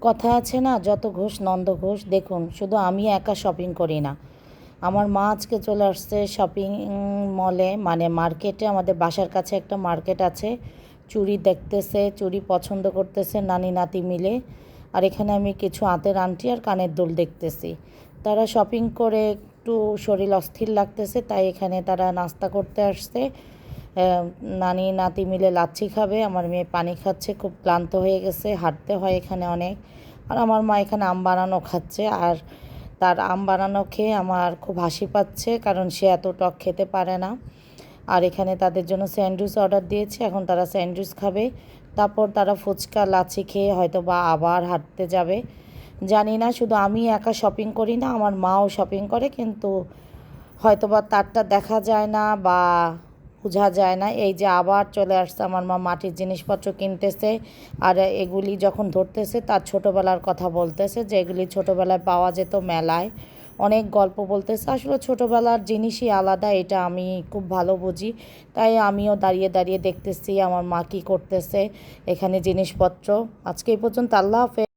কথা আছে না, যত ঘোষ নন্দ ঘোষ। দেখুন, শুধু আমি একা শপিং করি না, আমার মা আজকে চলে আসছে শপিং মলে, মানে মার্কেটে। আমাদের বাসার কাছে একটা মার্কেট আছে। চুড়ি দেখতেছে, চুড়ি পছন্দ করতেছে নানি নাতি মিলে। আর এখানে আমি কিছু হাতের আংটি আর কানের দুল দেখতেছি। তারা শপিং করে একটু শরীর অস্থির লাগতেছে, তাই এখানে তারা নাস্তা করতে আসছে। নানি নাতি মিলে লাচ্ছি খাবে, আমার মেয়ে পানি খাচ্ছে, খুব ক্লান্ত হয়ে গেছে, হাঁটতে হয় এখানে অনেক। আর আমার মা এখানে আম বানানো খাচ্ছে। আর তার আম বানানো খেয়ে আমার খুব হাসি পাচ্ছে, কারণ সে এত টক খেতে পারে না। আর এখানে তাদের জন্য স্যান্ডউইচ অর্ডার দিয়েছি, এখন তারা স্যান্ডউইচ খাবে। তারপর তারা ফুচকা লাচ্ছি খেয়ে হয়তো বা আবার হাঁটতে যাবে, জানি না। শুধু আমি একা শপিং করি না, আমার মাও শপিং করে, কিন্তু হয়তো বা তারটা দেখা যায় না বা বোঝা যায় না। এই যে আবার চলে আসছে আমার মা, মাটির জিনিসপত্র কিনতেছে। আর এগুলি যখন ধরতেছে তার ছোটোবেলার কথা বলতেছে, যে এগুলি ছোটোবেলায় পাওয়া যেত মেলায়। অনেক গল্প বলতেছে। আসলে ছোটোবেলার জিনিসই আলাদা, এটা আমি খুব ভালো বুঝি। তাই আমিও দাঁড়িয়ে দাঁড়িয়ে দেখতেছি আমার মা কী করতেছে এখানে জিনিসপত্র। আজকে এই পর্যন্ত, আল্লাহ হাফেজ।